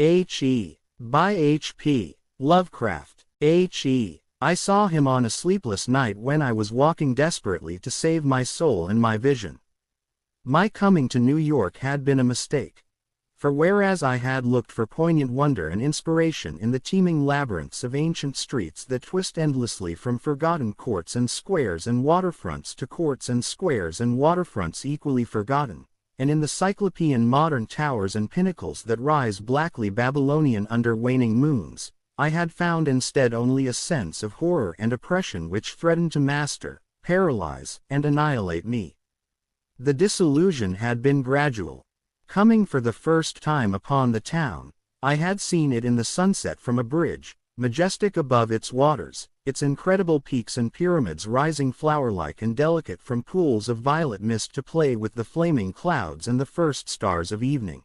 H.E. by H.P. Lovecraft. H.E. I saw him on a sleepless night when I was walking desperately to save my soul and my vision. My coming to New York had been a mistake. For whereas I had looked for poignant wonder and inspiration in the teeming labyrinths of ancient streets that twist endlessly from forgotten courts and squares and waterfronts to courts and squares and waterfronts equally forgotten, and in the cyclopean modern towers and pinnacles that rise blackly Babylonian under waning moons, I had found instead only a sense of horror and oppression which threatened to master, paralyze, and annihilate me. The disillusion had been gradual. Coming for the first time upon the town, I had seen it in the sunset from a bridge, majestic above its waters, its incredible peaks and pyramids rising flower-like and delicate from pools of violet mist to play with the flaming clouds and the first stars of evening.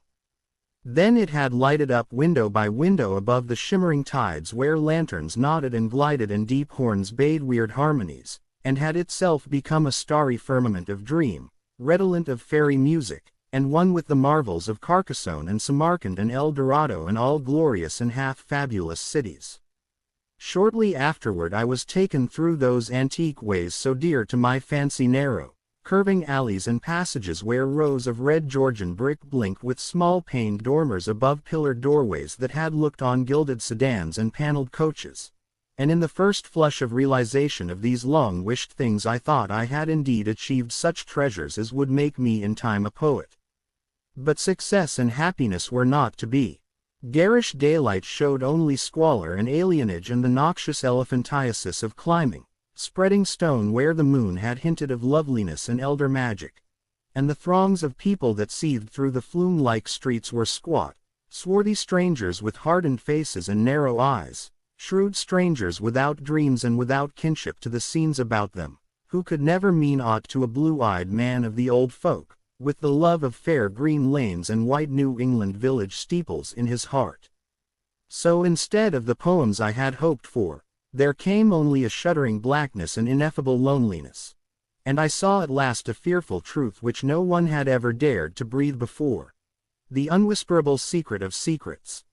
Then it had lighted up window by window above the shimmering tides where lanterns nodded and glided and deep horns bayed weird harmonies, and had itself become a starry firmament of dream, redolent of fairy music, and one with the marvels of Carcassonne and Samarkand and El Dorado and all glorious and half-fabulous cities. Shortly afterward I was taken through those antique ways so dear to my fancy, narrow, curving alleys and passages where rows of red Georgian brick blinked with small-paned dormers above pillared doorways that had looked on gilded sedans and paneled coaches. And in the first flush of realization of these long-wished things I thought I had indeed achieved such treasures as would make me in time a poet. But success and happiness were not to be. Garish daylight showed only squalor and alienage and the noxious elephantiasis of climbing, spreading stone where the moon had hinted of loveliness and elder magic. And the throngs of people that seethed through the flume-like streets were squat, swarthy strangers with hardened faces and narrow eyes, shrewd strangers without dreams and without kinship to the scenes about them, who could never mean aught to a blue-eyed man of the old folk, with the love of fair green lanes and white New England village steeples in his heart. So instead of the poems I had hoped for, there came only a shuddering blackness and ineffable loneliness. And I saw at last a fearful truth which no one had ever dared to breathe before. The unwhisperable secret of secrets.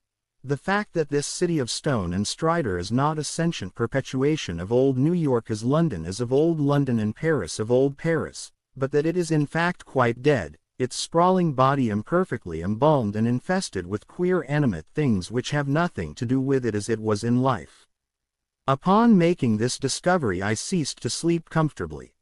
The fact that this city of stone and strider is not a sentient perpetuation of old New York as London is of old London and Paris of old Paris, but that it is in fact quite dead, its sprawling body imperfectly embalmed and infested with queer animate things which have nothing to do with it as it was in life. Upon making this discovery I ceased to sleep comfortably,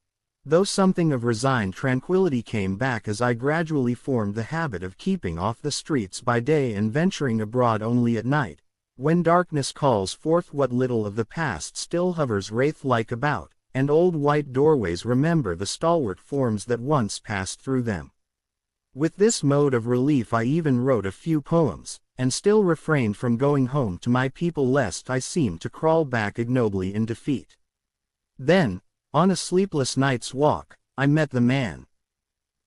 though something of resigned tranquility came back as I gradually formed the habit of keeping off the streets by day and venturing abroad only at night, when darkness calls forth what little of the past still hovers wraith-like about, and old white doorways remember the stalwart forms that once passed through them. With this mode of relief I even wrote a few poems, and still refrained from going home to my people lest I seemed to crawl back ignobly in defeat. Then, on a sleepless night's walk, I met the man.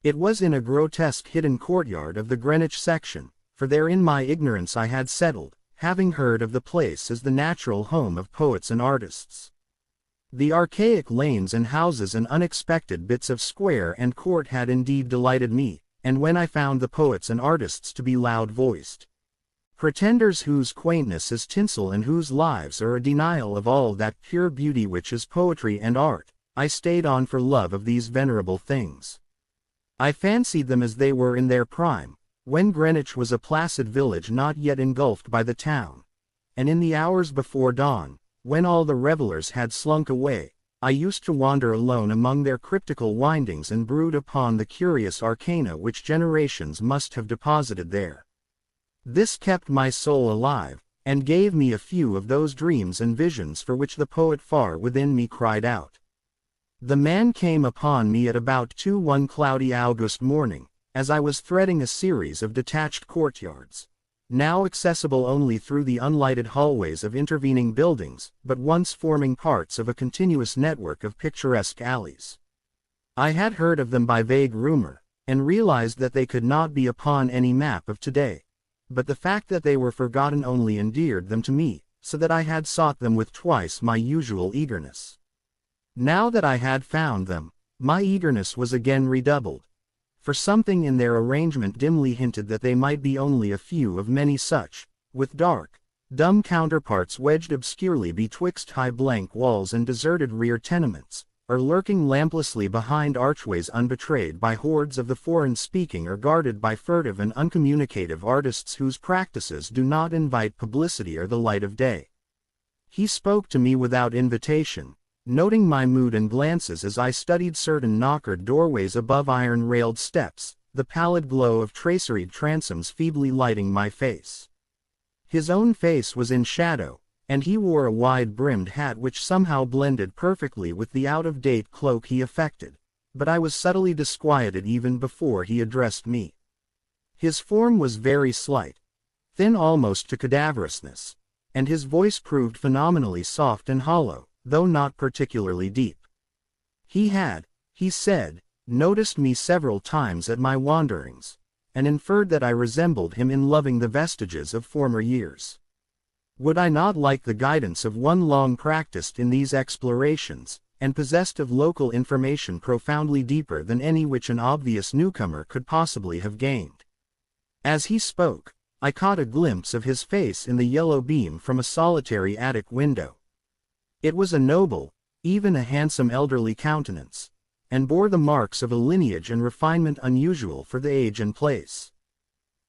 It was in a grotesque hidden courtyard of the Greenwich section, for there in my ignorance I had settled, having heard of the place as the natural home of poets and artists. The archaic lanes and houses and unexpected bits of square and court had indeed delighted me, and when I found the poets and artists to be loud-voiced pretenders whose quaintness is tinsel and whose lives are a denial of all that pure beauty which is poetry and art, I stayed on for love of these venerable things. I fancied them as they were in their prime, when Greenwich was a placid village not yet engulfed by the town, and in the hours before dawn, when all the revelers had slunk away, I used to wander alone among their cryptical windings and brood upon the curious arcana which generations must have deposited there. This kept my soul alive, and gave me a few of those dreams and visions for which the poet far within me cried out. The man came upon me at about 2 one cloudy August morning, as I was threading a series of detached courtyards, now accessible only through the unlighted hallways of intervening buildings, but once forming parts of a continuous network of picturesque alleys. I had heard of them by vague rumor, and realized that they could not be upon any map of today, but the fact that they were forgotten only endeared them to me, so that I had sought them with twice my usual eagerness. Now that I had found them, my eagerness was again redoubled, for something in their arrangement dimly hinted that they might be only a few of many such, with dark, dumb counterparts wedged obscurely betwixt high blank walls and deserted rear tenements, or lurking lamplessly behind archways unbetrayed by hordes of the foreign-speaking or guarded by furtive and uncommunicative artists whose practices do not invite publicity or the light of day. He spoke to me without invitation, noting my mood and glances as I studied certain knockered doorways above iron-railed steps, the pallid glow of traceried transoms feebly lighting my face. His own face was in shadow, and he wore a wide-brimmed hat which somehow blended perfectly with the out-of-date cloak he affected, but I was subtly disquieted even before he addressed me. His form was very slight, thin almost to cadaverousness, and his voice proved phenomenally soft and hollow, though not particularly deep. He had, he said, noticed me several times at my wanderings, and inferred that I resembled him in loving the vestiges of former years. Would I not like the guidance of one long practiced in these explorations, and possessed of local information profoundly deeper than any which an obvious newcomer could possibly have gained? As he spoke, I caught a glimpse of his face in the yellow beam from a solitary attic window. It was a noble, even a handsome elderly countenance, and bore the marks of a lineage and refinement unusual for the age and place.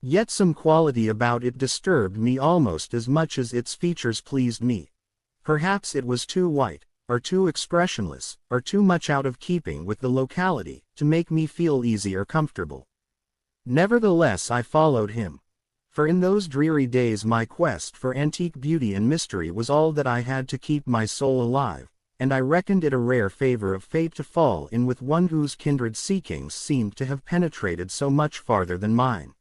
Yet some quality about it disturbed me almost as much as its features pleased me. Perhaps it was too white, or too expressionless, or too much out of keeping with the locality, to make me feel easy or comfortable. Nevertheless I followed him, for in those dreary days my quest for antique beauty and mystery was all that I had to keep my soul alive, and I reckoned it a rare favor of fate to fall in with one whose kindred seekings seemed to have penetrated so much farther than mine.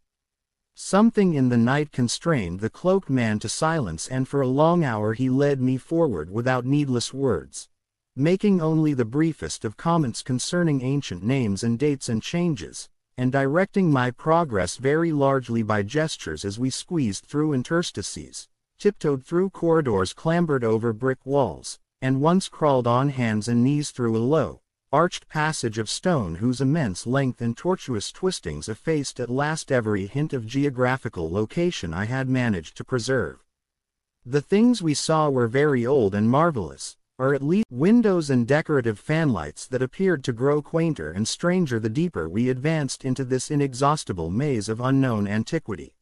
Something in the night constrained the cloaked man to silence, and for a long hour he led me forward without needless words, making only the briefest of comments concerning ancient names and dates and changes, and directing my progress very largely by gestures as we squeezed through interstices, tiptoed through corridors, clambered over brick walls, and once crawled on hands and knees through a low, arched passage of stone whose immense length and tortuous twistings effaced at last every hint of geographical location I had managed to preserve. The things we saw were very old and marvelous, or at least windows and decorative fanlights that appeared to grow quainter and stranger the deeper we advanced into this inexhaustible maze of unknown antiquity.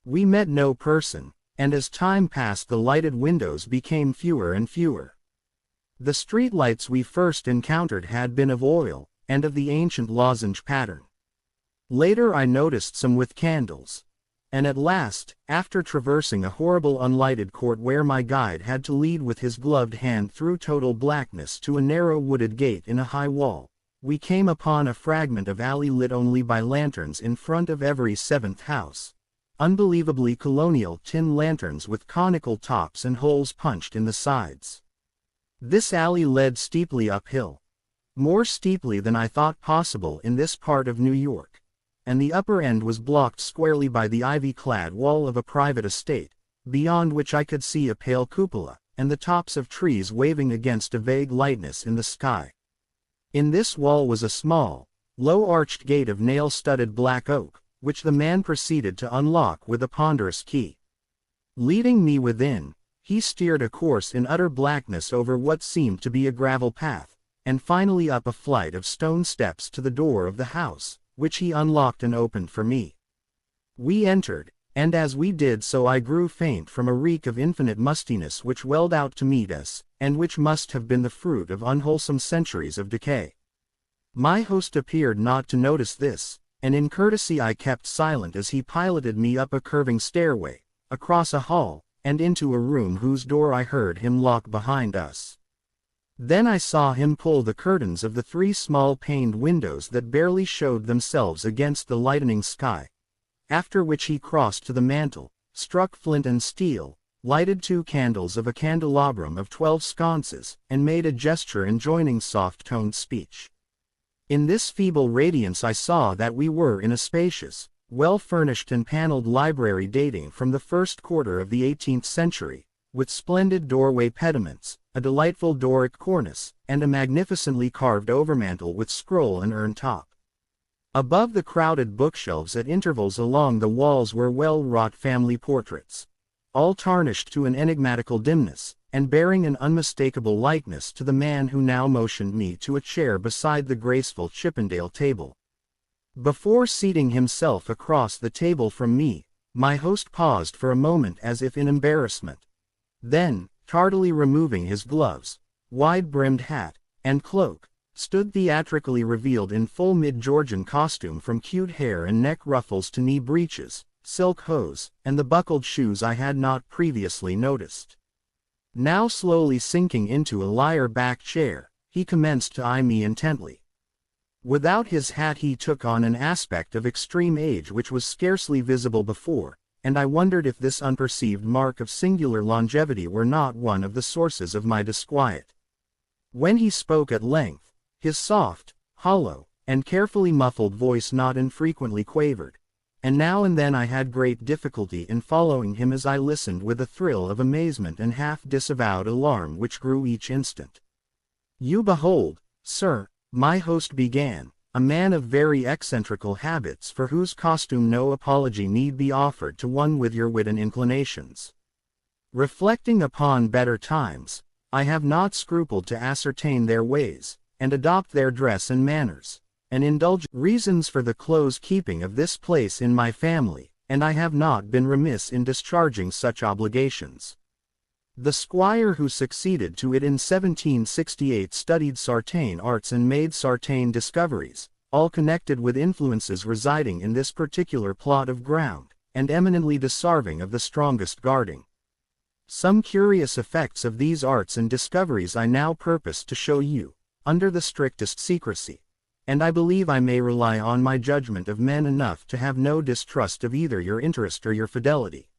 We met no person, and as time passed the lighted windows became fewer and fewer. The street lights we first encountered had been of oil, and of the ancient lozenge pattern. Later I noticed some with candles, and at last, after traversing a horrible unlighted court where my guide had to lead with his gloved hand through total blackness to a narrow wooded gate in a high wall, we came upon a fragment of alley lit only by lanterns in front of every seventh house, unbelievably colonial tin lanterns with conical tops and holes punched in the sides. This alley led steeply uphill, more steeply than I thought possible in this part of New York, and the upper end was blocked squarely by the ivy-clad wall of a private estate, beyond which I could see a pale cupola, and the tops of trees waving against a vague lightness in the sky. In this wall was a small, low-arched gate of nail-studded black oak, which the man proceeded to unlock with a ponderous key. Leading me within, he steered a course in utter blackness over what seemed to be a gravel path, and finally up a flight of stone steps to the door of the house, which he unlocked and opened for me. We entered, and as we did so I grew faint from a reek of infinite mustiness which welled out to meet us, and which must have been the fruit of unwholesome centuries of decay. My host appeared not to notice this, and in courtesy I kept silent as he piloted me up a curving stairway, across a hall, and into a room whose door I heard him lock behind us. Then I saw him pull the curtains of the 3 small paned windows that barely showed themselves against the lightening sky, after which he crossed to the mantel, struck flint and steel, lighted 2 candles of a candelabrum of 12 sconces, and made a gesture enjoining soft-toned speech. In this feeble radiance I saw that we were in a spacious, well-furnished and paneled library dating from the first quarter of the 18th century, with splendid doorway pediments, a delightful Doric cornice, and a magnificently carved overmantel with scroll and urn top. Above the crowded bookshelves at intervals along the walls were well-wrought family portraits, all tarnished to an enigmatical dimness, and bearing an unmistakable likeness to the man who now motioned me to a chair beside the graceful Chippendale table. Before seating himself across the table from me, my host paused for a moment as if in embarrassment. Then, tardily removing his gloves, wide-brimmed hat, and cloak, stood theatrically revealed in full mid-Georgian costume from cute hair and neck ruffles to knee breeches, silk hose, and the buckled shoes I had not previously noticed. Now slowly sinking into a lyre-back chair, he commenced to eye me intently. Without his hat he took on an aspect of extreme age which was scarcely visible before, and I wondered if this unperceived mark of singular longevity were not one of the sources of my disquiet. When he spoke at length, his soft, hollow, and carefully muffled voice not infrequently quavered, and now and then I had great difficulty in following him as I listened with a thrill of amazement and half-disavowed alarm which grew each instant. "You behold, sir," my host began, "a man of very eccentrical habits for whose costume no apology need be offered to one with your wit and inclinations. Reflecting upon better times, I have not scrupled to ascertain their ways, and adopt their dress and manners, and indulge reasons for the close keeping of this place in my family, and I have not been remiss in discharging such obligations." The squire who succeeded to it in 1768 studied Sartain arts and made Sartain discoveries, all connected with influences residing in this particular plot of ground, and eminently deserving of the strongest guarding. Some curious effects of these arts and discoveries I now purpose to show you, under the strictest secrecy, and I believe I may rely on my judgment of men enough to have no distrust of either your interest or your fidelity.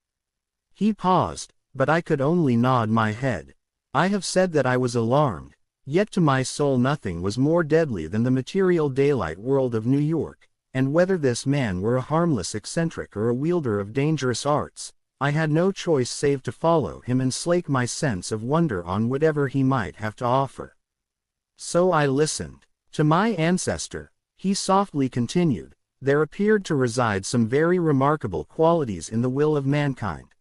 He paused, but I could only nod my head. I have said that I was alarmed, yet to my soul nothing was more deadly than the material daylight world of New York, and whether this man were a harmless eccentric or a wielder of dangerous arts, I had no choice save to follow him and slake my sense of wonder on whatever he might have to offer. So I listened. "To my ancestor," he softly continued, "there appeared to reside some very remarkable qualities in the will of mankind.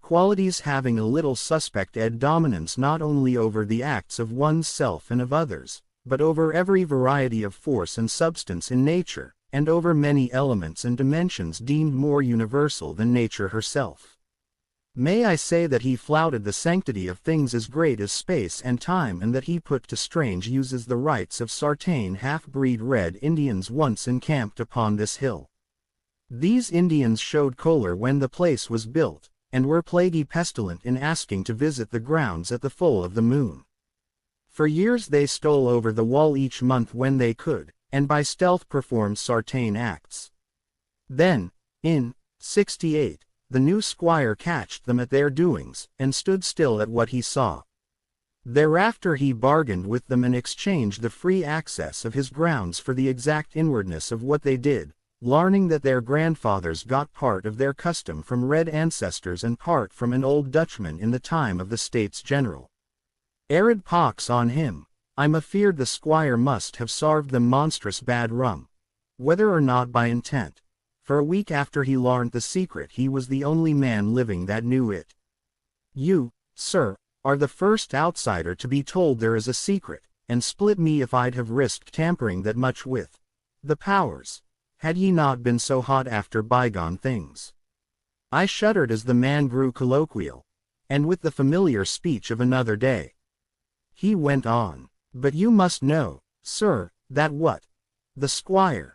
Qualities having a little suspect dominance not only over the acts of one's self and of others, but over every variety of force and substance in nature, and over many elements and dimensions deemed more universal than nature herself. May I say that he flouted the sanctity of things as great as space and time, and that he put to strange uses the rights of Sartain half-breed Red Indians once encamped upon this hill. These Indians showed choler when the place was built, and were plaguy pestilent in asking to visit the grounds at the full of the moon. For years they stole over the wall each month when they could, and by stealth performed Sartain acts. Then, in '68, the new squire catched them at their doings, and stood still at what he saw. Thereafter he bargained with them and exchanged the free access of his grounds for the exact inwardness of what they did, learning that their grandfathers got part of their custom from red ancestors and part from an old Dutchman in the time of the States General. Arid pox on him, I'm afeard the squire must have sarved them monstrous bad rum, whether or not by intent, for a week after he learned the secret he was the only man living that knew it. You, sir, are the first outsider to be told there is a secret, and split me if I'd have risked tampering that much with the powers, had ye not been so hot after bygone things." I shuddered as the man grew colloquial, and with the familiar speech of another day. He went on, "But you must know, sir, that what the squire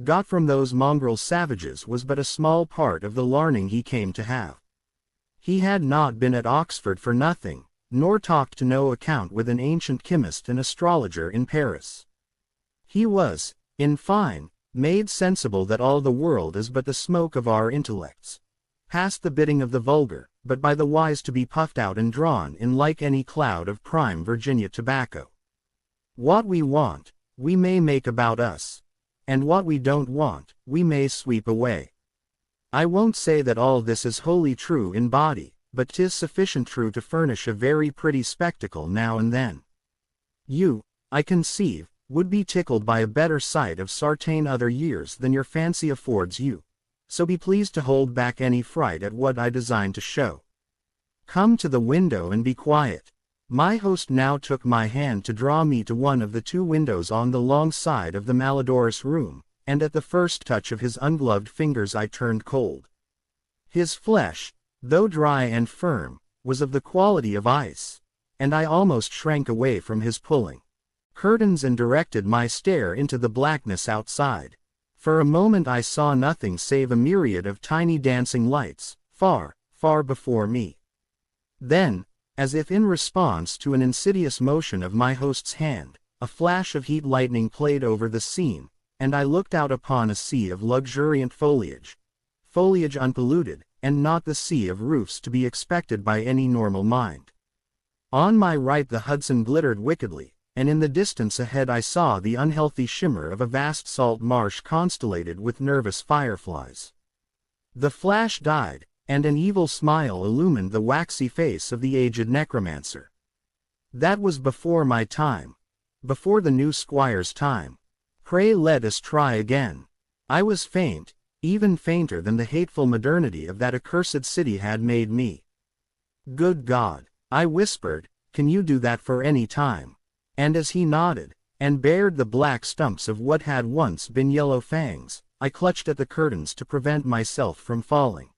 got from those mongrel savages was but a small part of the learning he came to have. He had not been at Oxford for nothing, nor talked to no account with an ancient chemist and astrologer in Paris. He was, in fine, made sensible that all the world is but the smoke of our intellects, past the bidding of the vulgar, but by the wise to be puffed out and drawn in like any cloud of prime Virginia tobacco. What we want, we may make about us, and what we don't want, we may sweep away. I won't say that all this is wholly true in body, but 'tis sufficient true to furnish a very pretty spectacle now and then. You, I conceive, would be tickled by a better sight of Sartain other years than your fancy affords you, so be pleased to hold back any fright at what I design to show. Come to the window and be quiet. My host now took my hand to draw me to one of the two windows on the long side of the malodorous room, and at the first touch of his ungloved fingers I turned cold. His flesh, though dry and firm, was of the quality of ice, and I almost shrank away from his pulling curtains and directed my stare into the blackness outside. For a moment I saw nothing save a myriad of tiny dancing lights, far, far before me. Then, as if in response to an insidious motion of my host's hand, a flash of heat lightning played over the scene, and I looked out upon a sea of luxuriant foliage unpolluted, and not the sea of roofs to be expected by any normal mind. On my right the Hudson glittered wickedly, and in the distance ahead I saw the unhealthy shimmer of a vast salt marsh constellated with nervous fireflies. The flash died, and an evil smile illumined the waxy face of the aged necromancer. That was before my time. Before the new squire's time. Pray let us try again. I was faint, even fainter than the hateful modernity of that accursed city had made me. Good God, I whispered, can you do that for any time? And as he nodded, and bared the black stumps of what had once been yellow fangs, I clutched at the curtains to prevent myself from falling.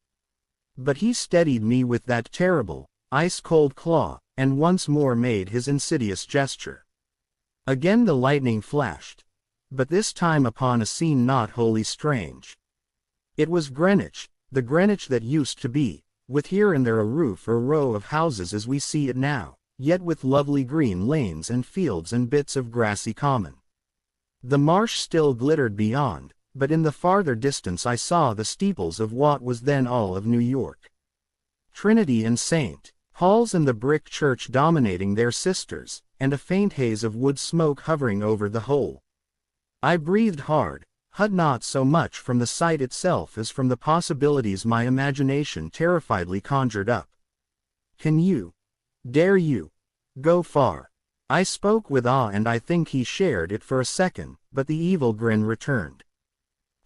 But he steadied me with that terrible, ice-cold claw, and once more made his insidious gesture. Again the lightning flashed, but this time upon a scene not wholly strange. It was Greenwich, the Greenwich that used to be, with here and there a roof or row of houses as we see it now, yet with lovely green lanes and fields and bits of grassy common. The marsh still glittered beyond, but in the farther distance I saw the steeples of what was then all of New York. Trinity and St. Paul's and the brick church dominating their sisters, and a faint haze of wood smoke hovering over the whole. I breathed hard, not so much from the sight itself as from the possibilities my imagination terrifiedly conjured up. Can you, dare you, go far? I spoke with awe, and I think he shared it for a second, but the evil grin returned.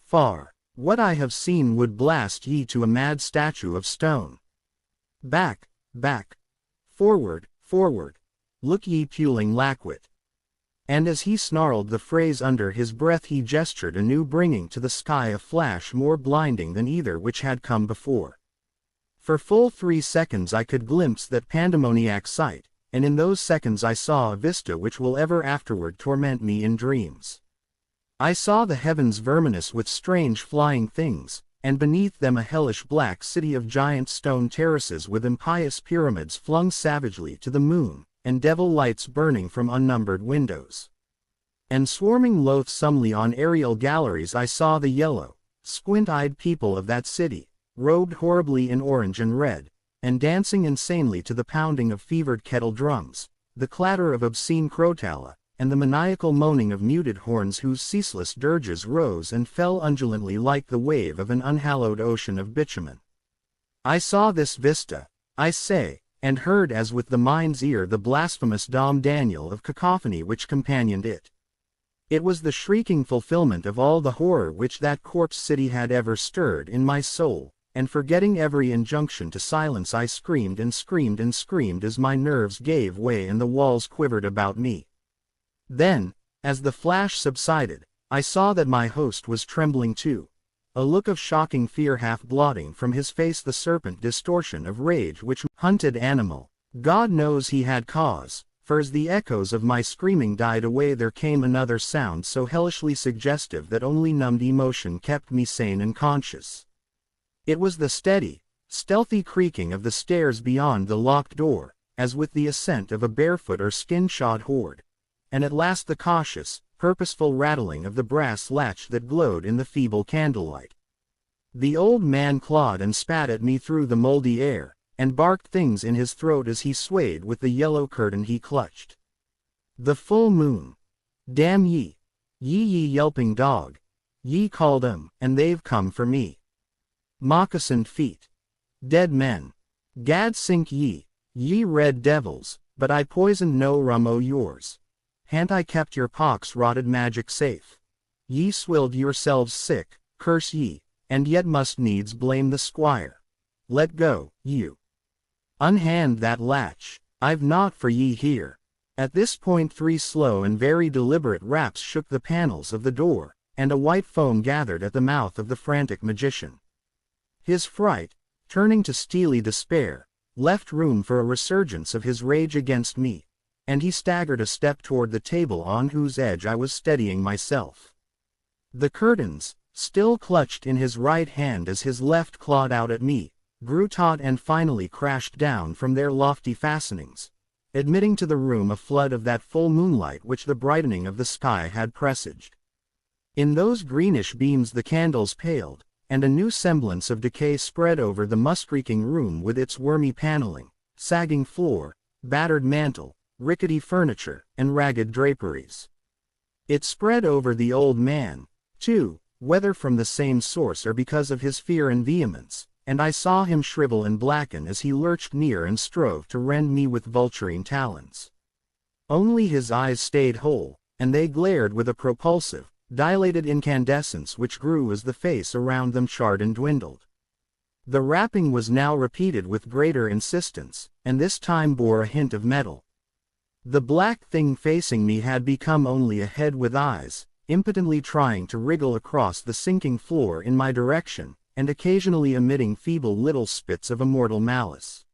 Far, what I have seen would blast ye to a mad statue of stone. Back, back, forward, forward, look ye puling lackwit. And as he snarled the phrase under his breath he gestured anew, bringing to the sky a flash more blinding than either which had come before. For full 3 seconds I could glimpse that pandemoniac sight, and in those seconds I saw a vista which will ever afterward torment me in dreams. I saw the heavens verminous with strange flying things, and beneath them a hellish black city of giant stone terraces with impious pyramids flung savagely to the moon, and devil lights burning from unnumbered windows. And swarming loathsomely on aerial galleries I saw the yellow, squint-eyed people of that city, robed horribly in orange and red, and dancing insanely to the pounding of fevered kettle drums, the clatter of obscene crotala, and the maniacal moaning of muted horns whose ceaseless dirges rose and fell undulantly like the wave of an unhallowed ocean of bitumen. I saw this vista, I say, and heard as with the mind's ear the blasphemous Dom Daniel of cacophony which companioned it. It was the shrieking fulfillment of all the horror which that corpse city had ever stirred in my soul, and forgetting every injunction to silence I screamed and screamed and screamed as my nerves gave way and the walls quivered about me. Then, as the flash subsided, I saw that my host was trembling too, a look of shocking fear half blotting from his face the serpent distortion of rage which hunted animal. God knows he had cause, for as the echoes of my screaming died away there came another sound so hellishly suggestive that only numbed emotion kept me sane and conscious. It was the steady, stealthy creaking of the stairs beyond the locked door, as with the ascent of a barefoot or skin-shod horde, and at last the cautious, purposeful rattling of the brass latch that glowed in the feeble candlelight. The old man clawed and spat at me through the moldy air, and barked things in his throat as he swayed with the yellow curtain he clutched. The full moon. Damn ye! Ye yelping dog! Ye called 'em, and they've come for me. Moccasined feet. Dead men. Gad sink ye, ye red devils, but I poisoned no rum o' yours. Han't I kept your pox-rotted magic safe? Ye swilled yourselves sick, curse ye, and yet must needs blame the squire. Let go, you. Unhand that latch, I've naught for ye here. At this point 3 slow and very deliberate raps shook the panels of the door, and a white foam gathered at the mouth of the frantic magician. His fright, turning to steely despair, left room for a resurgence of his rage against me, and he staggered a step toward the table on whose edge I was steadying myself. The curtains, still clutched in his right hand as his left clawed out at me, grew taut and finally crashed down from their lofty fastenings, admitting to the room a flood of that full moonlight which the brightening of the sky had presaged. In those greenish beams the candles paled, and a new semblance of decay spread over the musk-reeking room with its wormy paneling, sagging floor, battered mantel, rickety furniture, and ragged draperies. It spread over the old man, too, whether from the same source or because of his fear and vehemence, and I saw him shrivel and blacken as he lurched near and strove to rend me with vulturine talons. Only his eyes stayed whole, and they glared with a propulsive, dilated incandescence which grew as the face around them charred and dwindled. The rapping was now repeated with greater insistence, and this time bore a hint of metal. The black thing facing me had become only a head with eyes, impotently trying to wriggle across the sinking floor in my direction, and occasionally emitting feeble little spits of immortal malice.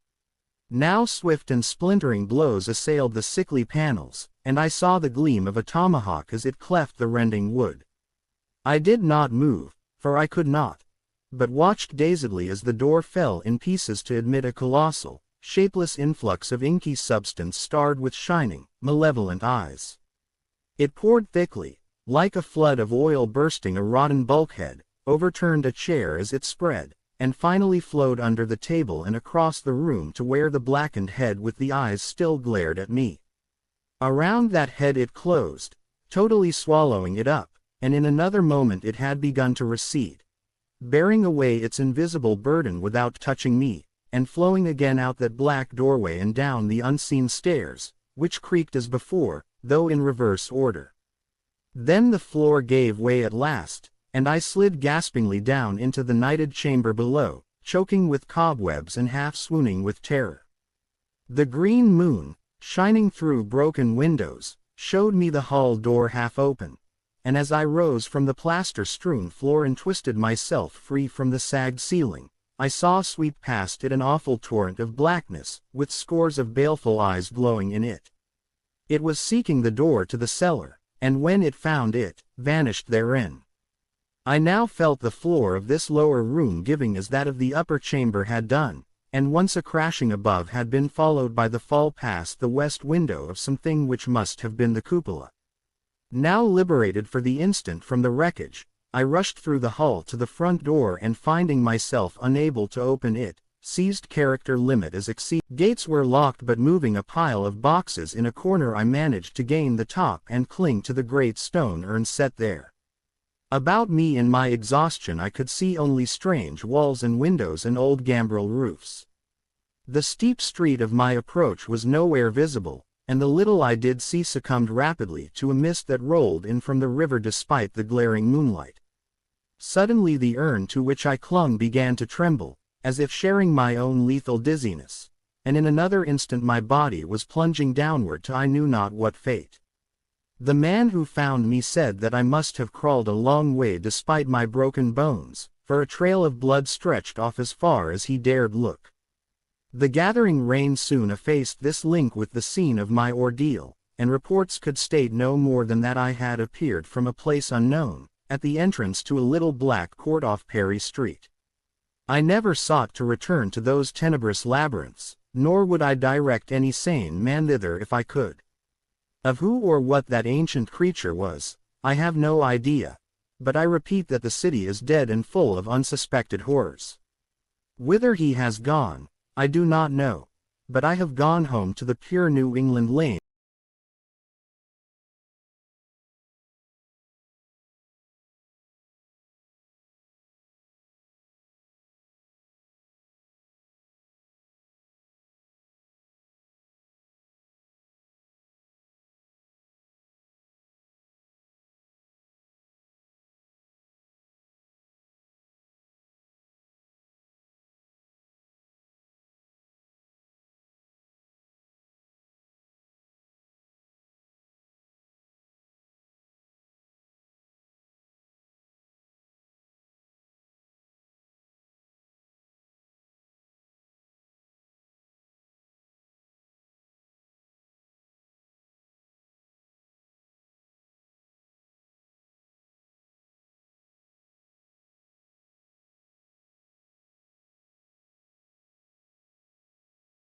Now swift and splintering blows assailed the sickly panels, and I saw the gleam of a tomahawk as it cleft the rending wood. I did not move, for I could not, but watched dazedly as the door fell in pieces to admit a colossal, shapeless influx of inky substance starred with shining, malevolent eyes. It poured thickly, like a flood of oil bursting a rotten bulkhead, overturned a chair as it spread, and finally flowed under the table and across the room to where the blackened head with the eyes still glared at me. Around that head it closed, totally swallowing it up, and in another moment it had begun to recede, bearing away its invisible burden without touching me, and flowing again out that black doorway and down the unseen stairs, which creaked as before, though in reverse order. Then the floor gave way at last, and I slid gaspingly down into the nighted chamber below, choking with cobwebs and half swooning with terror. The green moon, shining through broken windows, showed me the hall door half open, and as I rose from the plaster-strewn floor and twisted myself free from the sagged ceiling, I saw sweep past it an awful torrent of blackness, with scores of baleful eyes glowing in it. It was seeking the door to the cellar, and when it found it, vanished therein. I now felt the floor of this lower room giving as that of the upper chamber had done, and once a crashing above had been followed by the fall past the west window of something which must have been the cupola. Now liberated for the instant from the wreckage, I rushed through the hall to the front door and finding myself unable to open it, seized character limit as exceed. Gates were locked, but moving a pile of boxes in a corner I managed to gain the top and cling to the great stone urn set there. About me in my exhaustion I could see only strange walls and windows and old gambrel roofs. The steep street of my approach was nowhere visible, and the little I did see succumbed rapidly to a mist that rolled in from the river despite the glaring moonlight. Suddenly the urn to which I clung began to tremble, as if sharing my own lethal dizziness, and in another instant my body was plunging downward to I knew not what fate. The man who found me said that I must have crawled a long way despite my broken bones, for a trail of blood stretched off as far as he dared look. The gathering rain soon effaced this link with the scene of my ordeal, and reports could state no more than that I had appeared from a place unknown, at the entrance to a little black court off Perry Street. I never sought to return to those tenebrous labyrinths, nor would I direct any sane man thither if I could. Of who or what that ancient creature was, I have no idea, but I repeat that the city is dead and full of unsuspected horrors. Whither he has gone, I do not know, but I have gone home to the pure New England lane